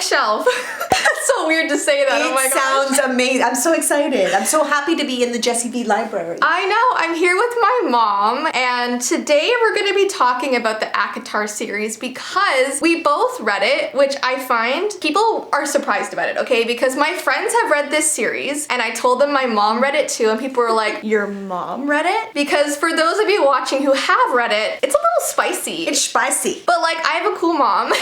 bookshelf. That's so weird to say that. Oh my gosh. It sounds amazing. I'm so excited. I'm so happy to be in the Jessii Vee library. I know. I'm here with my mom, and today we're going to be talking about the ACOTAR series because we both read it, which I find people are surprised about it, okay? Because my friends have read this series, and I told them my mom read it too, and people were like, your mom read it? Because for those of you watching who have read it, it's a little spicy. It's spicy. But like, I have a cool mom.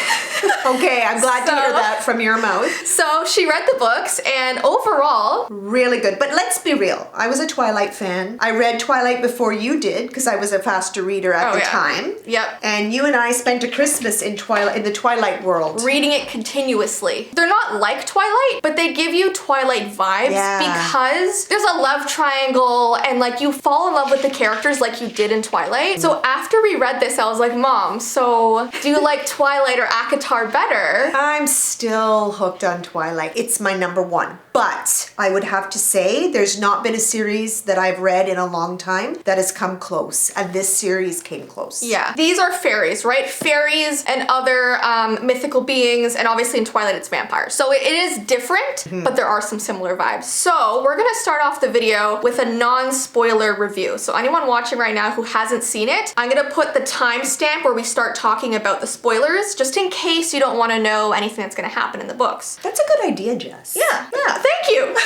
Okay, I'm glad to hear that from your mouth. So she read the books, and overall, really good. But let's be real. I was a Twilight fan. I read Twilight before you did because I was a faster reader at the time. Yep. And you and I spent a Christmas in the Twilight world. Reading it continuously. They're not like Twilight, but they give you Twilight vibes because there's a love triangle and like you fall in love with the characters like you did in Twilight. So after we read this, I was like, Mom, so do you like Twilight or ACOTAR better? I'm still hooked on Twilight. It's my #1. But I would have to say there's not been a series that I've read in a long time that has come close. And this series came close. Yeah. These are fairies, right? Fairies and other mythical beings, and obviously in Twilight it's vampires. So it is different, but there are some similar vibes. So we're gonna start off the video with a non-spoiler review. So anyone watching right now who hasn't seen it, I'm gonna put the timestamp where we start talking about the spoilers, just in case you don't wanna know anything that's gonna happen in the books. That's a good idea, Jess. Yeah, thank you.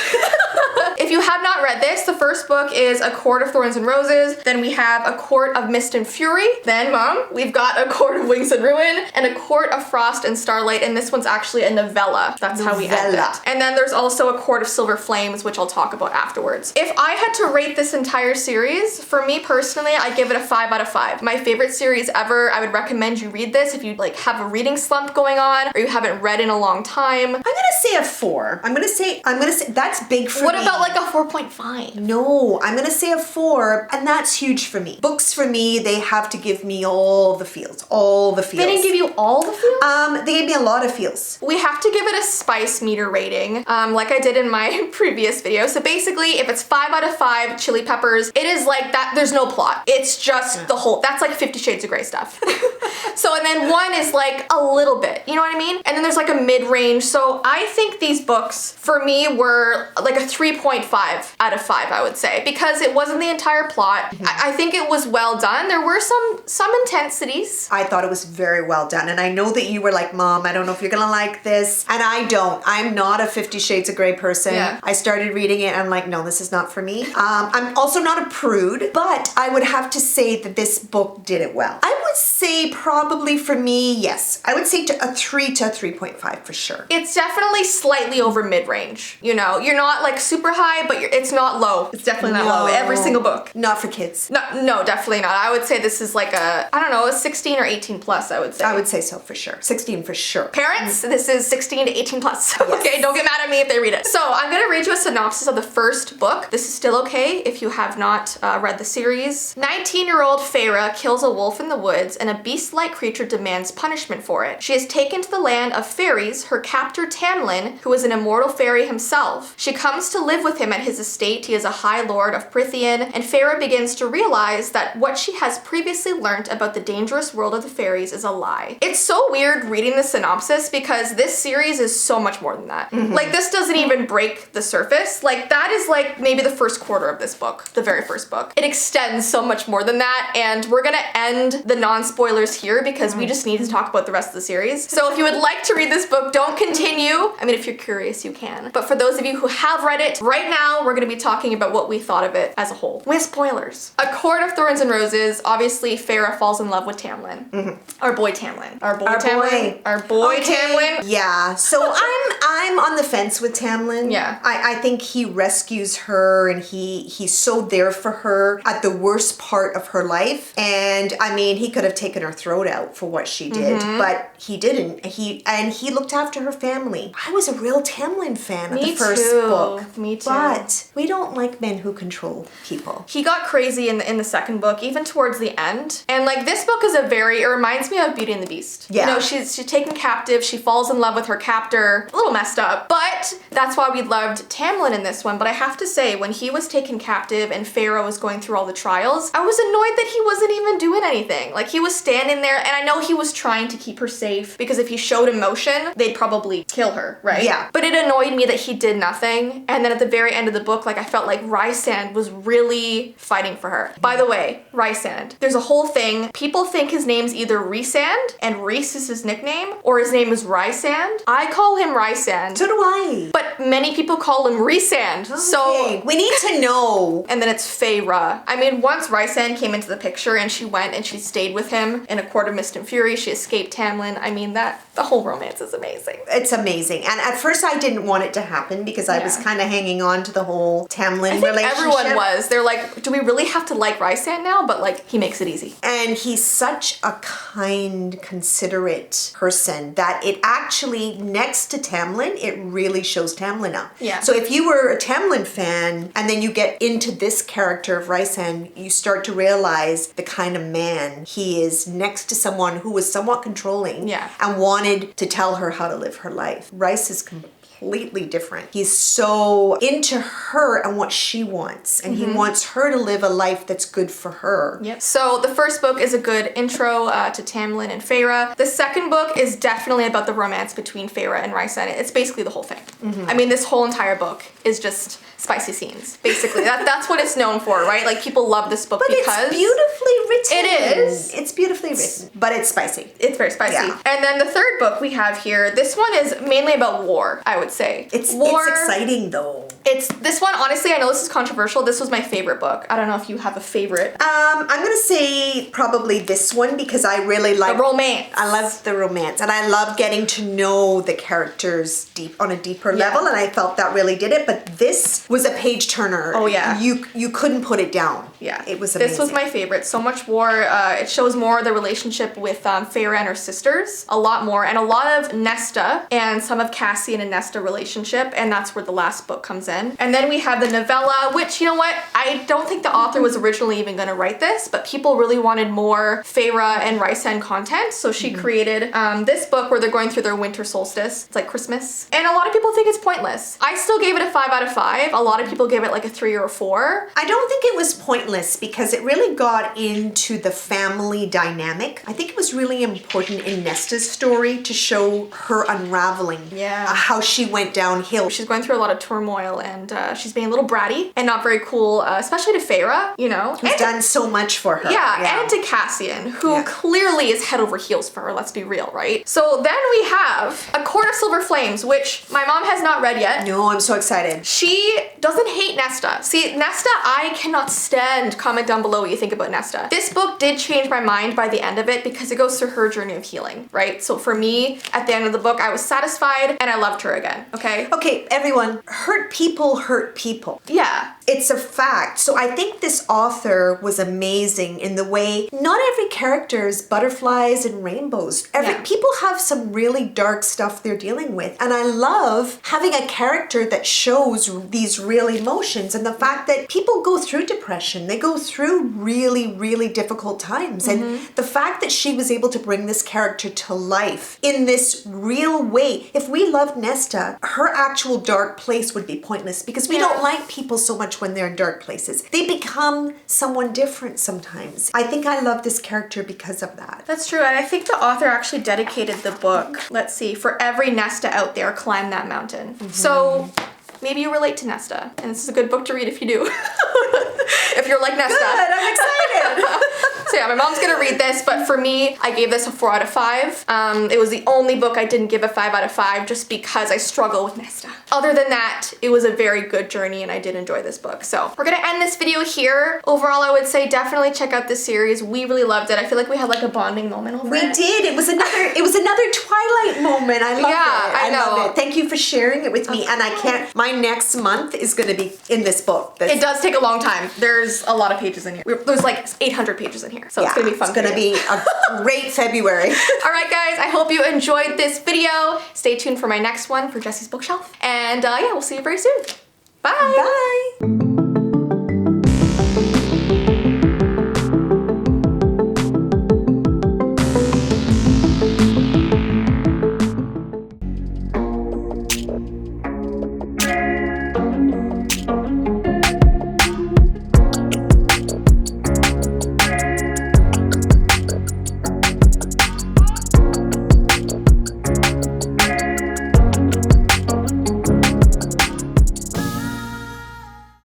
If you have not read this, the first book is A Court of Thorns and Roses. Then we have A Court of Mist and Fury. Then, Mom, we've got A Court of Wings and Ruin and A Court of Frost and Starlight. And this one's actually a novella. That's how we end it. And then there's also A Court of Silver Flames, which I'll talk about afterwards. If I had to rate this entire series, for me personally, I give it a 5 out of 5. My favorite series ever. I would recommend you read this if you like have a reading slump going on or you haven't read in a long time. I'm gonna say a 4. I'm gonna say that's big for me. What about like a 4.5? No, I'm gonna say a 4, and that's huge for me. Books for me, they have to give me all the feels, all the feels. They didn't give you all the feels? They gave me a lot of feels. We have to give it a spice meter rating, like I did in my previous video. So basically, if it's 5 out of 5 chili peppers, it is like that, there's no plot. It's just the whole, that's like 50 Shades of Grey stuff. So, and then 1 is like a little bit, you know what I mean? And then there's like a mid-range. So I think these books, for me, were like a 3.5 out of 5, I would say, because it wasn't the entire plot. I think it was well done. There were some intensities. I thought it was very well done, and I know that you were like, Mom, I don't know if you're gonna like this, and I don't. I'm not a 50 Shades of Grey person. Yeah. I started reading it, and I'm like, no, this is not for me. I'm also not a prude, but I would have to say that this book did it well. I would say probably for me, yes, I would say to a 3 to a 3.5 for sure. It's definitely slightly over mid-range. You know, you're not like super high, but it's not low. It's definitely not low. Every single book. Not for kids. No, definitely not. I would say this is like a, I don't know, a 16 or 18 plus, I would say. I would say so for sure. 16 for sure. Parents, this is 16 to 18 plus. Okay, don't get mad at me if they read it. So I'm gonna read you a synopsis of the first book. This is still okay if you have not read the series. 19-year-old Feyre kills a wolf in the woods and a beast-like creature demands punishment for it. She is taken to the land of fairies, her captor Tamlin, who is an immortal fairy himself. She comes to live with him at his estate. He is a high lord of Prythian, and Feyre begins to realize that what she has previously learnt about the dangerous world of the fairies is a lie. It's so weird reading the synopsis because this series is so much more than that. Like, this doesn't even break the surface. Like, that is like maybe the first quarter of this book, the very first book. It extends so much more than that, and we're gonna end the non-spoilers here because we just need to talk about the rest of the series. So if you would like to read this book, don't continue. I mean, if you're curious, you can. But for those of you who have read it, right now we're gonna be talking about what we thought of it as a whole. With spoilers. A Court of Thorns and Roses, obviously Feyre falls in love with Tamlin. Our boy Tamlin. Our boy Tamlin. Yeah, so I'm on the fence with Tamlin. Yeah. I think he rescues her and he's so there for her at the worst part of her life. And I mean, he could have taken her throat out for what she did, but he didn't. He looked after her family. I was a real Tamlin fan of the first book. Me too. But we don't like men who control people. He got crazy in the second book, even towards the end. And like, this book is it reminds me of Beauty and the Beast. Yeah. You know, she's taken captive, she falls in love with her captor. A little messed up. up. But that's why we loved Tamlin in this one. But I have to say, when he was taken captive and Feyre was going through all the trials, I was annoyed that he wasn't even doing anything. Like, he was standing there, and I know he was trying to keep her safe because if he showed emotion, they'd probably kill her, right? Yeah. But it annoyed me that he did nothing. And then at the very end of the book, like, I felt like Rysand was really fighting for her. By the way, Rysand, there's a whole thing. People think his name's either Rhysand and Rhys is his nickname, or his name is Rysand. I call him Rysand. So do I. But many people call him Rhysand. Okay. So we need to know. and then it's Feyre. I mean, once Rysand came into the picture and she went and she stayed with him in A Court of Mist and Fury, she escaped Tamlin. I mean, the whole romance is amazing. It's amazing. And at first I didn't want it to happen because I was kind of hanging on to the whole Tamlin relationship. Everyone was. They're like, do we really have to like Rysand now? But like, he makes it easy. And he's such a kind, considerate person that it actually, next to Tamlin, it really shows Tamlin up. Yeah. So if you were a Tamlin fan and then you get into this character of Rysand, you start to realize the kind of man he is next to someone who was somewhat controlling and wanted to tell her how to live her life. Rhys is completely different. He's so into her and what she wants, and he wants her to live a life that's good for her. Yep. So the first book is a good intro to Tamlin and Feyre. The second book is definitely about the romance between Feyre and Rysand. It's basically the whole thing. I mean, this whole entire book is just spicy scenes, basically. That's what it's known for, right? Like, people love this book because it's beautifully written. It is. It's beautifully written, but it's spicy. It's very spicy. Yeah. And then the third book we have here, this one is mainly about war, I would say. It's exciting though. This one, honestly, I know this is controversial. This was my favorite book. I don't know if you have a favorite. I'm gonna say probably this one because I really like the romance. I love the romance, and I love getting to know the characters on a deeper level, and I felt that really did it. But this was a page turner. Oh yeah. You couldn't put it down. Yeah. It was amazing. This was my favorite. So much war. It shows more the relationship with Feyre and her sisters. A lot more. And a lot of Nesta and some of Cassian and Nesta relationship. And that's where the last book comes in. And then we have the novella, which, you know what? I don't think the author was originally even going to write this, but people really wanted more Feyre and Rysand content. So she created this book where they're going through their winter solstice. It's like Christmas. And a lot of people think it's pointless. I still gave it a 5 out of 5. A lot of people gave it like a 3 or a 4. I don't think it was pointless because it really got into the family dynamic. I think it was really important in Nesta's story to show her unraveling. Yeah. How she went downhill. She's going through a lot of turmoil and she's being a little bratty and not very cool, especially to Feyre, you know. Who's done so much for her. Yeah, and to Cassian, who clearly is head over heels for her, let's be real, right? So then we have A Court of Silver Flames, which my mom has not read yet. No, I'm so excited. She doesn't hate Nesta. See, Nesta, I cannot stand. Comment down below what you think about Nesta. This book did change my mind by the end of it because it goes through her journey of healing, right? So for me, at the end of the book, I was satisfied and I loved her again, okay? Okay, everyone, hurt people hurt people. Yeah. It's a fact. So I think this author was amazing in the way not every character is butterflies and rainbows. People have some really dark stuff they're dealing with. And I love having a character that shows these real emotions and the fact that people go through depression. They go through really, really difficult times. And the fact that she was able to bring this character to life in this real way. If we loved Nesta, her actual dark place would be pointless because we don't like people so much when they're in dark places. They become someone different sometimes. I think I love this character because of that. That's true, and I think the author actually dedicated the book, let's see, for every Nesta out there, climb that mountain. So maybe you relate to Nesta, and this is a good book to read if you do. If you're like Nesta. Good, I'm excited. So yeah, my mom's gonna read this, but for me, I gave this a 4 out of 5. It was the only book I didn't give a 5 out of 5 just because I struggle with Nesta. Other than that, it was a very good journey and I did enjoy this book. So we're gonna end this video here. Overall, I would say definitely check out this series. We really loved it. I feel like we had like a bonding moment over it. We did. It was another Twilight moment. I love it. I know. love it. Thank you for sharing it with me. And I can't, my next month is gonna be in this book. It does take a long time. There's a lot of pages in here. There's like 800 pages in here. So it's gonna be fun. It's gonna be a great February. All right, guys, I hope you enjoyed this video. Stay tuned for my next one for Jessie's Bookshelf. And yeah, we'll see you very soon. Bye. Bye.